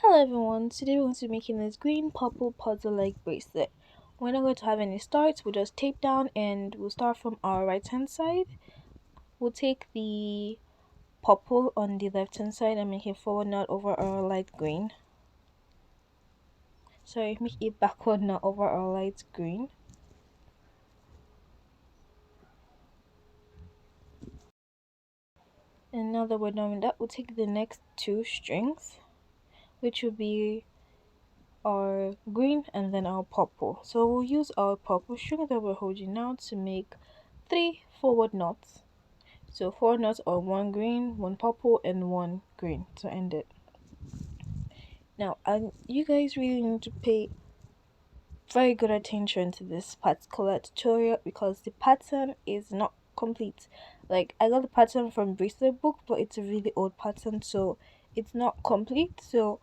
Hello everyone, today we're going to be making this green purple puzzle like bracelet. We're not going to have any starts, we'll just tape down and we'll start from our right hand side. We'll take the purple on the left hand side and make a forward knot over our light green. Sorry, make a backward knot over our light green. And now that we're done with that, we'll take the next two strings, which will be our green and then our purple. So we'll use our purple string that we're holding now to make 3 forward knots. So 4 knots are 1 green, 1 purple, and 1 green to end it. Now, you guys really need to pay very good attention to this particular tutorial because the pattern is not complete. Like, I got the pattern from Bracelet book, but it's a really old pattern, so it's not complete. So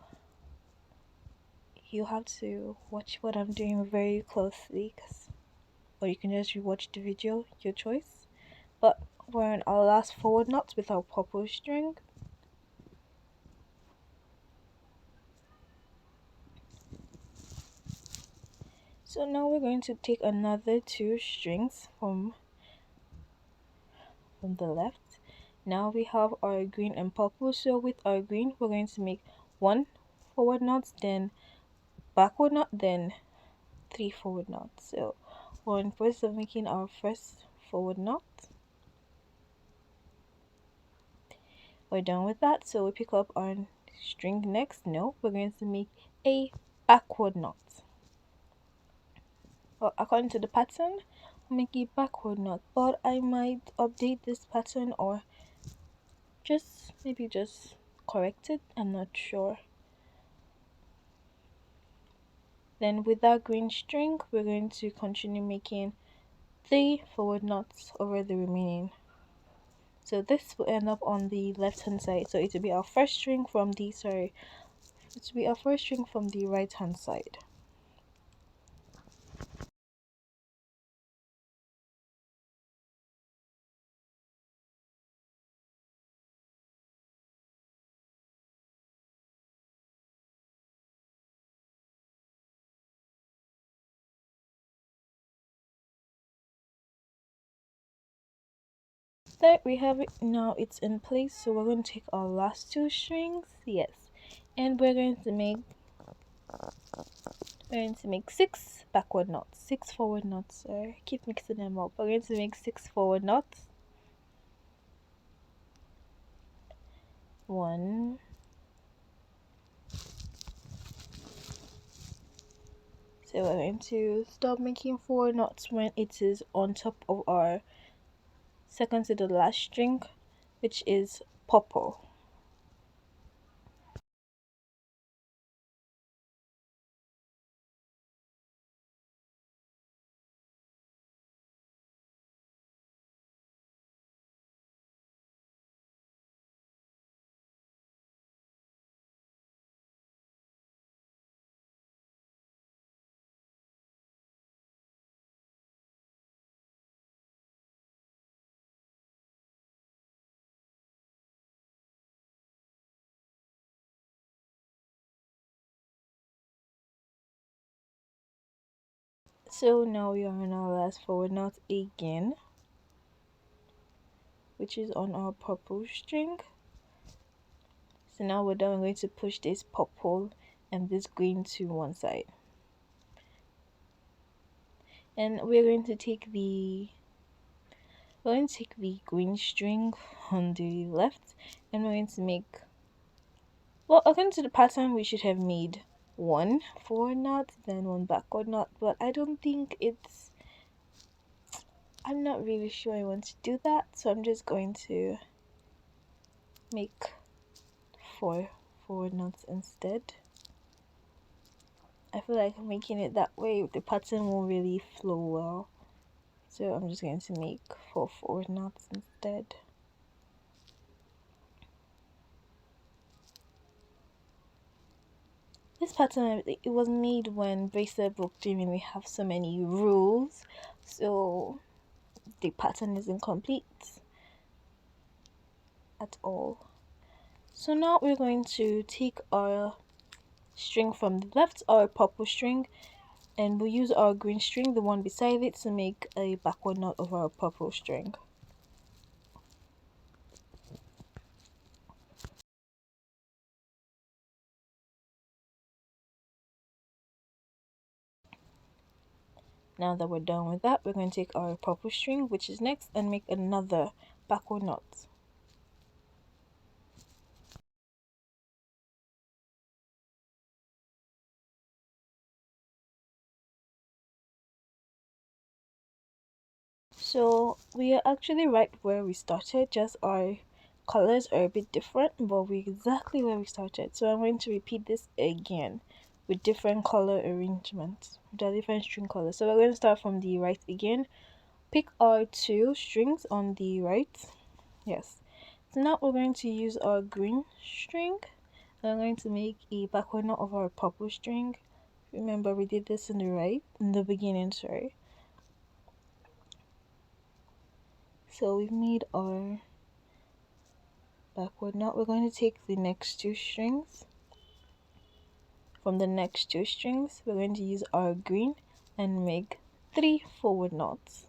you have to watch what I'm doing very closely, or you can just rewatch the video, your choice. But we're on our last forward knot with our purple string. So now we're going to take another 2 strings from the left. Now we have our green and purple. So with our green, we're going to make 1 forward knot, then backward knot, then 3 forward knots. So we're in process of making our first forward knot. We're done with that, so we pick up our string next. No, we're going to make a backward knot. Well, according to the pattern, I'll make a backward knot, but I might update this pattern or maybe just correct it. I'm not sure. Then with that green string, we're going to continue making 3 forward knots over the remaining. So this will end up on the left hand side. So it will be our first string from the right hand side. There we have it. Now it's in place, so we're going to take our last 2 strings, yes, and we're going to make 6 backward knots, 6 forward knots. Sorry, I keep mixing them up. We're going to make 6 forward knots. 1, so we're going to stop making forward knots when it is on top of our second to the last string, which is purple. So now we are on our last forward knot again, which is on our purple string. So now we're done. We're going to push this purple and this green to one side, and we're going to take the green string on the left, and we're going to make, well, according to the pattern we should have made 1 forward knot then 1 backward knot, but I'm not really sure I want to do that, so I'm just going to make 4 forward knots instead. I feel like making it that way the pattern won't really flow well, so I'm just going to make 4 forward knots instead. This pattern, it was made when Bracelet book didn't really have so many rules, so the pattern isn't complete at all. So now we're going to take our string from the left, our purple string, and we'll use our green string, the one beside it, to make a backward knot of our purple string. Now that we're done with that, we're going to take our purple string, which is next, and make another backward knot. So we are actually right where we started, just our colors are a bit different, but we're exactly where we started. So I'm going to repeat this again with different color arrangements, with a different string color. So we're going to start from the right again. Pick our two strings on the right. Yes. So now we're going to use our green string. I'm going to make a backward knot of our purple string. Remember we did this in the beginning, sorry. So we've made our backward knot. We're going to take the next two strings. From the next two strings, we're going to use our green and make 3 forward knots.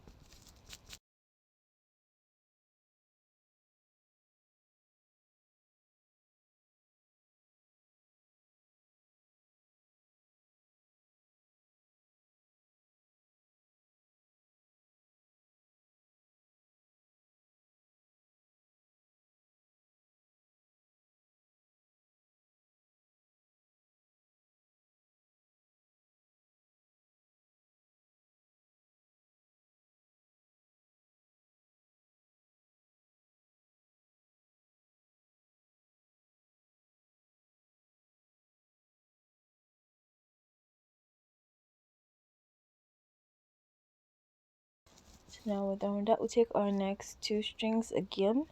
So now we're done with that. We'll take our next two strings again.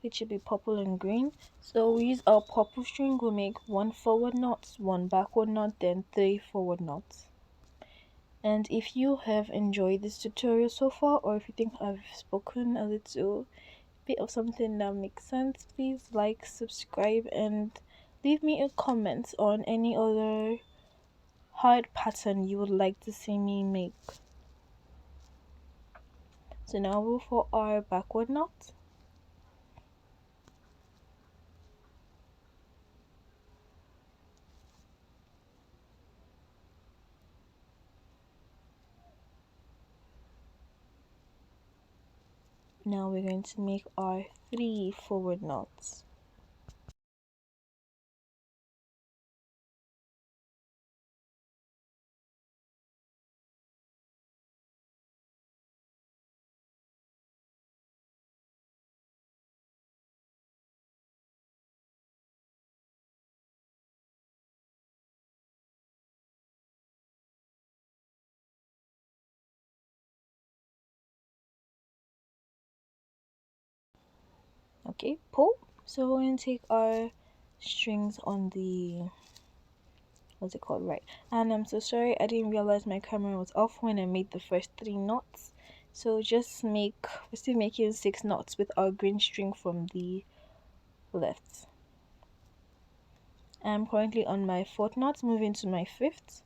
It should be purple and green. So we use our purple string, we'll make 1 forward knot, 1 backward knot, then 3 forward knots. And if you have enjoyed this tutorial so far, or if you think I've spoken a little bit of something that makes sense, please like, subscribe, and leave me a comment on any other hard pattern you would like to see me make. So now we'll for our backward knot. Now we're going to make our 3 forward knots. Okay, pull. So we're going to take our strings on the, what's it called, right? And I'm so sorry, I didn't realize my camera was off when I made the first 3 knots. So just make, we're still making 6 knots with our green string from the left. I'm currently on my 4th knot, moving to my 5th.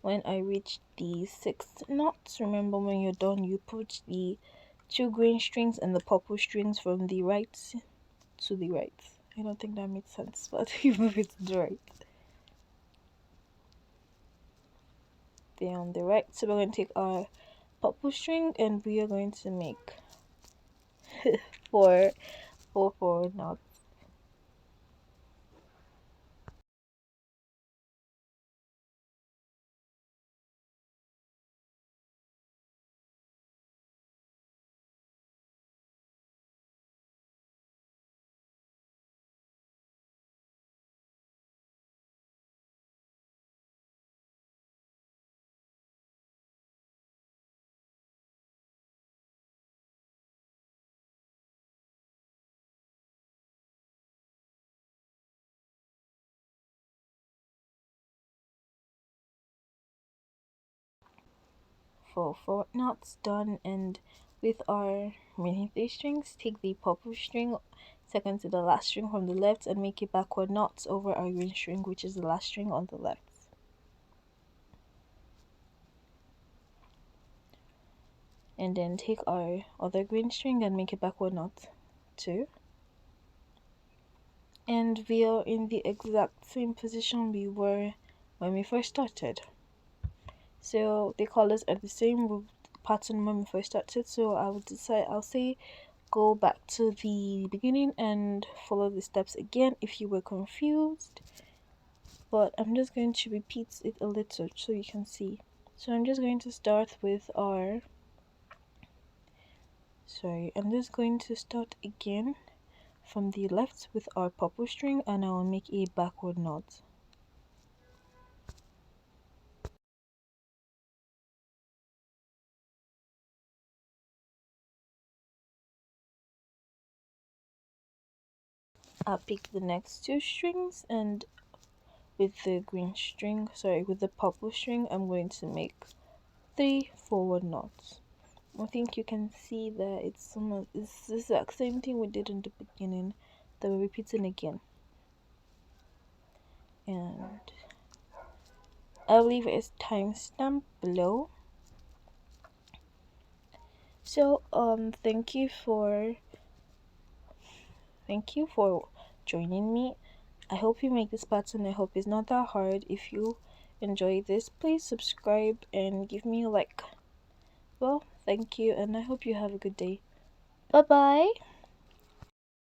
When I reach the 6th knot, remember when you're done, you put the 2 green strings and the purple strings from the right to the right. I don't think that made sense, but you move it to the right. They're on the right. So we're going to take our purple string and we are going to make 4 forward knots. Four forward knots done, and with our remaining 3 strings, take the purple string second to the last string from the left and make a backward knot over our green string, which is the last string on the left. And then take our other green string and make a backward knot too. And we are in the exact same position we were when we first started. So the colors are the same pattern when we first started. So I'll say go back to the beginning and follow the steps again if you were confused. But I'm just going to repeat it a little so you can see. So I'm just going to start with our I'm just going to start again from the left with our purple string, and I will make a backward knot. I'll pick the next 2 strings, and with the with the purple string, I'm going to make 3 forward knots. I think you can see that it's the exact same thing we did in the beginning that we're repeating again. And I'll leave a timestamp below. So thank you for joining me. I hope you make this pattern. I hope it's not that hard. If you enjoy this, please subscribe and give me a like. Well, thank you, and I hope you have a good day. Bye bye.